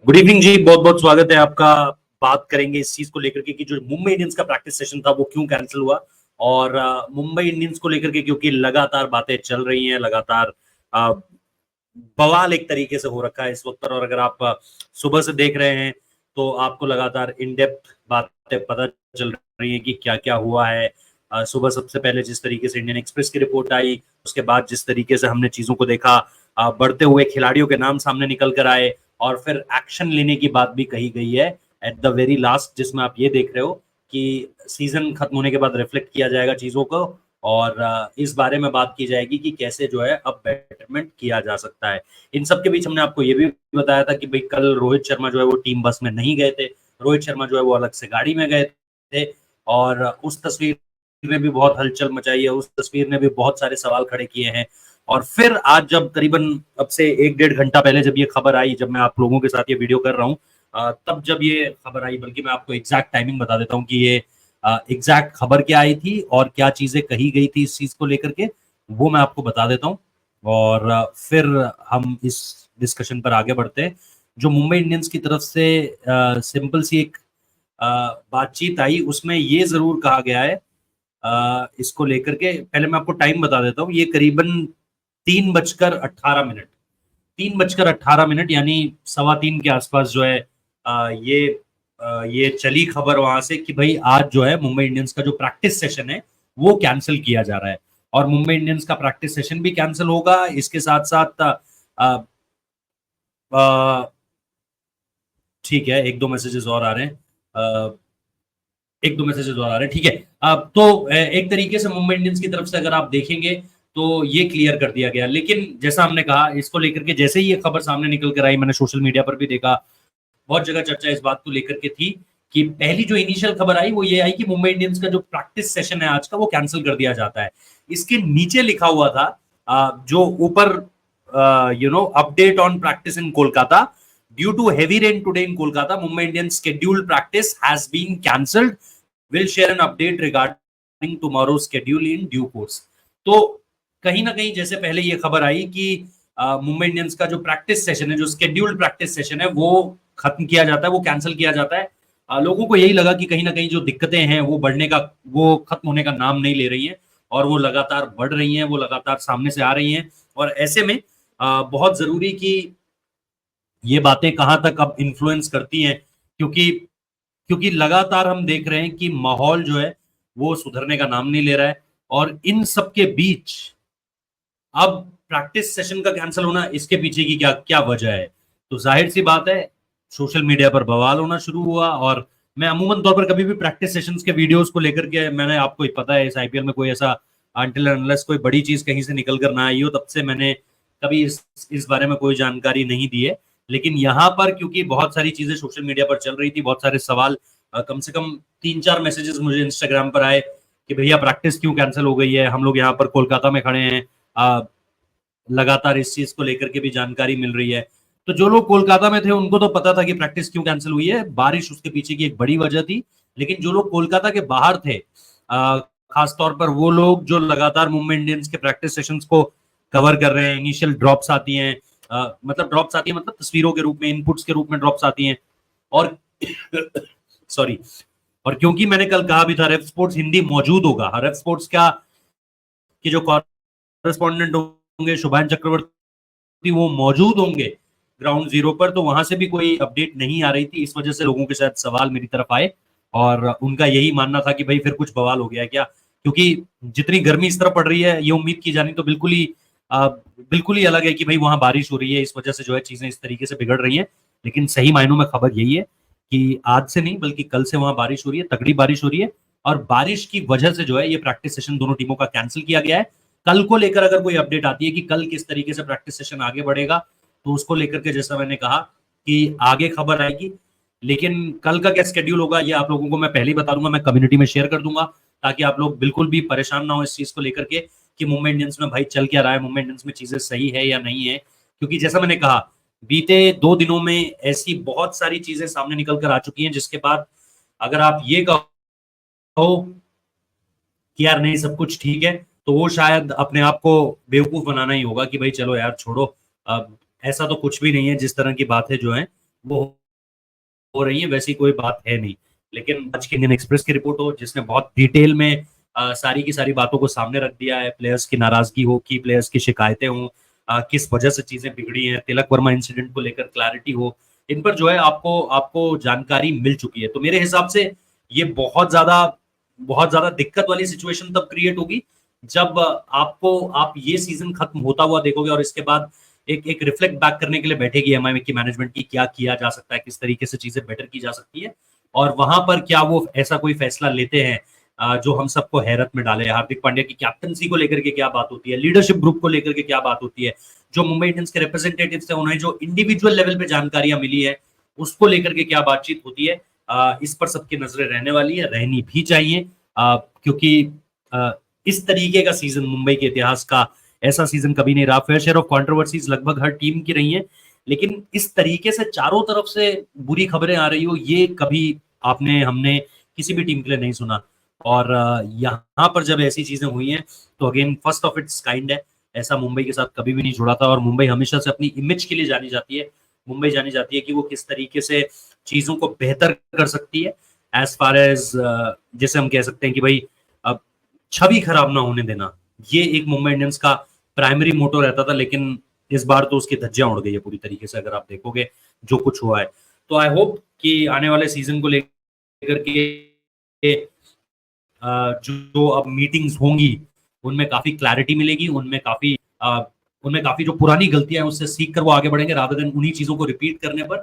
Good evening जी, बहुत बहुत स्वागत है आपका। बात करेंगे इस चीज को लेकर के कि जो मुंबई इंडियंस का प्रैक्टिस सेशन था वो क्यों कैंसिल हुआ। और मुंबई इंडियंस को लेकर के क्योंकि लगातार बातें चल रही हैं, लगातार अ, बवाल एक तरीके से हो रखा है इस वक्त पर। और अगर आप सुबह से देख रहे हैं तो आपको लगातार इन डेप्थ बातें पता चल रही हैं कि क्या क्या हुआ है। सुबह सबसे पहले जिस तरीके से इंडियन एक्सप्रेस की रिपोर्ट आई, उसके बाद जिस तरीके से हमने चीजों को देखा, बढ़ते हुए खिलाड़ियों के नाम सामने निकल कर आए और फिर एक्शन लेने की बात भी कही गई है एट द वेरी लास्ट, जिसमें आप ये देख रहे हो कि सीजन खत्म होने के बाद रिफ्लेक्ट किया जाएगा चीजों को। और इस बारे में बात की जाएगी कि कैसे जो है अब बेटरमेंट किया जा सकता है। इन सब के बीच हमने आपको ये भी बताया था कि भाई कल रोहित शर्मा जो है वो टीम बस में नहीं गए थे। रोहित शर्मा जो है वो अलग से गाड़ी में गए थे और उस तस्वीर ने भी बहुत हलचल मचाई है, उस तस्वीर ने भी बहुत सारे सवाल खड़े किए हैं। और फिर आज जब करीबन अब से 1-1.5 घंटा पहले जब ये खबर आई, जब मैं आप लोगों के साथ ये वीडियो कर रहा हूँ, तब जब ये खबर आई, बल्कि मैं आपको एग्जैक्ट टाइमिंग बता देता हूँ कि ये एग्जैक्ट खबर क्या आई थी और क्या चीजें कही गई थी इस चीज को लेकर के, वो मैं आपको बता देता हूँ। और फिर हम इस डिस्कशन पर आगे बढ़ते हैं। जो मुंबई इंडियंस की तरफ से सिंपल सी एक बातचीत आई, उसमें ये जरूर कहा गया है इसको लेकर के। पहले मैं आपको टाइम बता देता हूँ, ये करीबन 3:18 3:18 यानी 2:15 के आसपास जो है ये चली खबर वहां से कि भाई आज जो है मुंबई इंडियंस का जो प्रैक्टिस सेशन है वो कैंसिल किया जा रहा है। और मुंबई इंडियंस का प्रैक्टिस सेशन भी कैंसिल होगा, इसके साथ साथ ठीक है, एक दो मैसेजेस और आ रहे हैं, एक दो मैसेजेस और आ रहे हैं, ठीक है। अब तो एक तरीके से मुंबई इंडियंस की तरफ से अगर आप देखेंगे तो ये क्लियर कर दिया गया। लेकिन जैसा हमने कहा, इसको लेकर के जैसे ही ये खबर सामने निकल कर आई, मैंने सोशल मीडिया पर भी देखा, बहुत जगह चर्चा इस बात को लेकर के थी कि पहली जो इनिशियल खबर आई वो ये आई कि मुंबई इंडियंस का जो प्रैक्टिस सेशन है आज का वो कैंसिल कर दिया जाता है। इसके नीचे लिखा हुआ था जो ऊपर update on practice in Kolkata due to heavy rain today in Kolkata, Mumbai Indians scheduled practice has been cancelled, will share an update regarding tomorrow's schedule in due course। तो कहीं ना कहीं जैसे पहले ये खबर आई कि मुंबई इंडियंस का जो प्रैक्टिस सेशन है, जो स्केड्यूल्ड प्रैक्टिस सेशन है, वो खत्म किया जाता है, वो कैंसिल किया जाता है। लोगों को यही लगा कि कहीं ना कहीं जो दिक्कतें हैं वो बढ़ने का, वो खत्म होने का नाम नहीं ले रही हैं और वो लगातार बढ़ रही हैं, वो लगातार सामने से आ रही हैं। और ऐसे में बहुत जरूरी कि ये बातें कहां तक अब इन्फ्लुएंस करती हैं, क्योंकि क्योंकि लगातार हम देख रहे हैं कि माहौल जो है वो सुधरने का नाम नहीं ले रहा है। और इन सब के बीच अब प्रैक्टिस सेशन का कैंसिल होना, इसके पीछे की क्या क्या वजह है? तो जाहिर सी बात है, सोशल मीडिया पर बवाल होना शुरू हुआ। और मैं अमूमन तौर पर कभी भी प्रैक्टिस सेशंस के वीडियोस को लेकर के, मैंने आपको ही पता है इस आईपीएल में कोई ऐसा अनटिल अनलेस कोई बड़ी चीज कहीं से निकल कर ना आई हो, तब से मैंने कभी इस बारे में कोई जानकारी नहीं दी है। लेकिन यहाँ पर क्योंकि बहुत सारी चीजें सोशल मीडिया पर चल रही थी, बहुत सारे सवाल, कम से कम 3-4 मैसेजेस मुझे इंस्टाग्राम पर आए कि भैया प्रैक्टिस क्यों कैंसिल हो गई है, हम लोग यहाँ पर कोलकाता में खड़े हैं। लगातार इस चीज को लेकर के भी जानकारी मिल रही है। तो जो लोग कोलकाता में थे उनको तो पता था कि प्रैक्टिस क्यों कैंसिल हुई है, बारिश उसके पीछे की एक बड़ी वजह थी। लेकिन जो लोग कोलकाता के बाहर थे, खासतौर पर वो लोग जो लगातार मुंबई इंडियंस के प्रैक्टिस सेशंस को कवर कर रहे हैं, इनिशियल ड्रॉप्स आती हैं, मतलब ड्रॉप्स आती है, मतलब तस्वीरों के रूप में, इनपुट्स के रूप में ड्रॉप्स आती हैं। और सॉरी, और क्योंकि मैंने कल कहा भी था रेफ स्पोर्ट्स हिंदी मौजूद होगा, रेफ स्पोर्ट्स का कि जो कॉरेस्पॉन्डेंट होंगे शुभान चक्रवर्ती, वो मौजूद होंगे ग्राउंड जीरो पर, तो वहां से भी कोई अपडेट नहीं आ रही थी। इस वजह से लोगों के शायद सवाल मेरी तरफ आए और उनका यही मानना था कि भाई फिर कुछ बवाल हो गया क्या, क्योंकि जितनी गर्मी इस तरह पड़ रही है, ये उम्मीद की जानी तो बिल्कुल ही अलग है कि भाई वहां बारिश हो रही है, इस वजह से जो है चीजें इस तरीके से बिगड़ रही हैं। लेकिन सही मायनों में खबर यही है कि आज से नहीं बल्कि कल से वहां बारिश हो रही है, तगड़ी बारिश हो रही है। और बारिश की वजह से जो है ये प्रैक्टिस सेशन दोनों टीमों का कैंसिल किया गया है। कल को लेकर अगर कोई अपडेट आती है कि कल किस तरीके से प्रैक्टिस सेशन आगे बढ़ेगा, तो उसको लेकर के जैसा मैंने कहा कि आगे खबर आएगी। लेकिन कल का क्या स्केड्यूल होगा ये आप लोगों को मैं पहले ही बता दूंगा, मैं कम्युनिटी में शेयर कर दूंगा, ताकि आप लोग बिल्कुल भी परेशान ना हो इस चीज को लेकर के कि मुंबई इंडियंस में भाई चल क्या रहा है, मुंबई इंडियंस में चीजें सही है या नहीं है। क्योंकि जैसा मैंने कहा, बीते 2 दिनों में ऐसी बहुत सारी चीजें सामने निकल कर आ चुकी हैं, जिसके बाद अगर आप ये कहो कि यार नहीं सब कुछ ठीक है, तो वो शायद अपने आप को बेवकूफ बनाना ही होगा कि भाई चलो यार छोड़ो, अब ऐसा तो कुछ भी नहीं है जिस तरह की बातें जो हैं वो हो रही है, वैसी कोई बात है नहीं। लेकिन आज की इंडियन एक्सप्रेस की रिपोर्ट हो जिसने बहुत डिटेल में सारी की सारी बातों को सामने रख दिया है, प्लेयर्स की नाराजगी हो, की प्लेयर्स की शिकायतें हो, किस वजह से चीजें बिगड़ी हैं, तिलक वर्मा इंसिडेंट को लेकर क्लैरिटी हो, इन पर जो है आपको आपको जानकारी मिल चुकी है। तो मेरे हिसाब से ये बहुत ज्यादा दिक्कत वाली सिचुएशन तब क्रिएट होगी जब आप ये सीजन खत्म होता हुआ देखोगे और इसके बाद एक एक रिफ्लेक्ट बैक करने के लिए बैठेगी एमआई की मैनेजमेंट की क्या किया जा सकता है, किस तरीके से चीजें बेटर की जा सकती है, और वहां पर क्या वो ऐसा कोई फैसला लेते हैं जो हम सबको हैरत में डाले। हार्दिक पांड्या की कैप्टनसी को लेकर के क्या बात होती है, लीडरशिप ग्रुप को लेकर के क्या बात होती है, जो मुंबई इंडियंस के रिप्रेजेंटेटिव थे उन्हें जो इंडिविजुअल लेवल पे जानकारियां मिली है उसको लेकर के क्या बातचीत होती है, इस पर सबकी नजरें रहने वाली है, रहनी भी चाहिए। क्योंकि अ, इस तरीके का सीजन मुंबई के इतिहास का ऐसा सीजन कभी नहीं रहा। फेयर शेयर ऑफ कंट्रोवर्सीज लगभग हर टीम की रही है, लेकिन इस तरीके से चारों तरफ से बुरी खबरें आ रही हो ये कभी आपने हमने किसी भी टीम के लिए नहीं सुना। और यहाँ पर जब ऐसी चीजें हुई हैं तो again first of its kind है, ऐसा मुंबई के साथ कभी भी नहीं जुड़ा था। और मुंबई हमेशा से अपनी इमेज के लिए जानी जाती है, मुंबई जानी जाती है कि वो किस तरीके से चीजों को बेहतर कर सकती है, एज फार एज जैसे हम कह सकते हैं कि भाई अब छवि खराब ना होने देना, ये एक मुंबई इंडियंस का प्राइमरी मोटो रहता था। लेकिन इस बार तो उसकी धज्जियां उड़ गई है पूरी तरीके से, अगर आप देखोगे जो कुछ हुआ है। तो आई होप कि आने वाले सीजन को लेकर के जो अब मीटिंग्स होंगी उनमें काफी क्लैरिटी मिलेगी, उनमें काफी जो पुरानी गलतियां हैं उससे सीख कर वो आगे बढ़ेंगे रादर देन उन्हीं चीजों को रिपीट करने पर।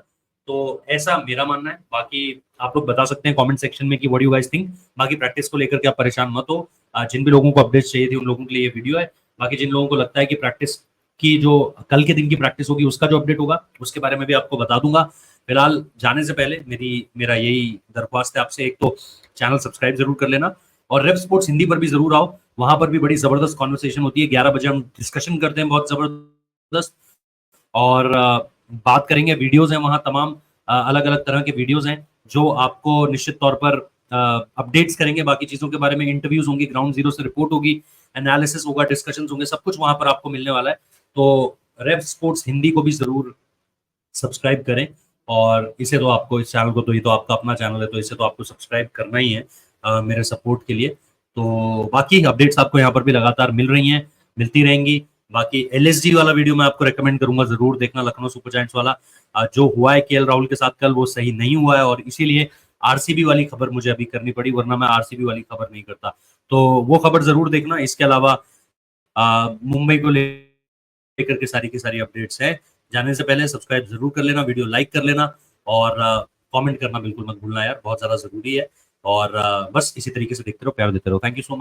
तो ऐसा मेरा मानना है। बाकी आप लोग बता सकते हैं कमेंट सेक्शन में कि व्हाट यू गाइस थिंक। बाकी प्रैक्टिस को लेकर के आप परेशान मत हो, जिन भी लोगों को अपडेट्स चाहिए थी उन लोगों के लिए ये वीडियो है। बाकी जिन लोगों को लगता है कि प्रैक्टिस की जो कल के दिन की प्रैक्टिस होगी उसका जो अपडेट होगा उसके बारे में भी आपको बता दूंगा। फिलहाल जाने से पहले मेरा यही दरख्वास्त है आपसे, एक तो चैनल सब्सक्राइब जरूर कर लेना और रेव स्पोर्ट्स हिंदी पर भी जरूर आओ, वहां पर भी बड़ी जबरदस्त कॉन्वर्सेशन होती है। 11 बजे हम डिस्कशन करते हैं बहुत जबरदस्त, और बात करेंगे। वीडियोज हैं वहां तमाम अलग अलग तरह के वीडियोज हैं जो आपको निश्चित तौर पर अपडेट्स करेंगे बाकी चीजों के बारे में। इंटरव्यूज होंगी, ग्राउंड जीरो से रिपोर्ट होगी, एनालिसिस होगा, डिस्कशन होंगे, सब कुछ वहां पर आपको मिलने वाला है। तो रेव स्पोर्ट्स हिंदी को भी जरूर सब्सक्राइब करें, और इसे तो आपको इस चैनल को, तो ये तो आपका अपना चैनल है तो इसे तो आपको सब्सक्राइब करना ही है मेरे सपोर्ट के लिए। तो बाकी अपडेट्स आपको यहाँ पर भी लगातार मिल रही हैं, मिलती रहेंगी। बाकी एलएसजी वाला वीडियो मैं आपको रेकमेंड करूंगा, जरूर देखना, लखनऊ सुपर जायंट्स वाला। जो हुआ है केएल राहुल के साथ कल वो सही नहीं हुआ है, और इसीलिए आरसीबी वाली खबर मुझे अभी करनी पड़ी, वरना मैं आरसीबी वाली खबर नहीं करता। तो वो खबर जरूर देखना। इसके अलावा मुंबई को लेकर के सारी की सारी अपडेट्स है। जाने से पहले सब्सक्राइब जरूर कर लेना, वीडियो लाइक कर लेना, और कमेंट करना बिल्कुल मत भूलना यार, बहुत ज्यादा जरूरी है। और बस इसी तरीके से देखते रहो, प्यार देते रहो। Thank you so much.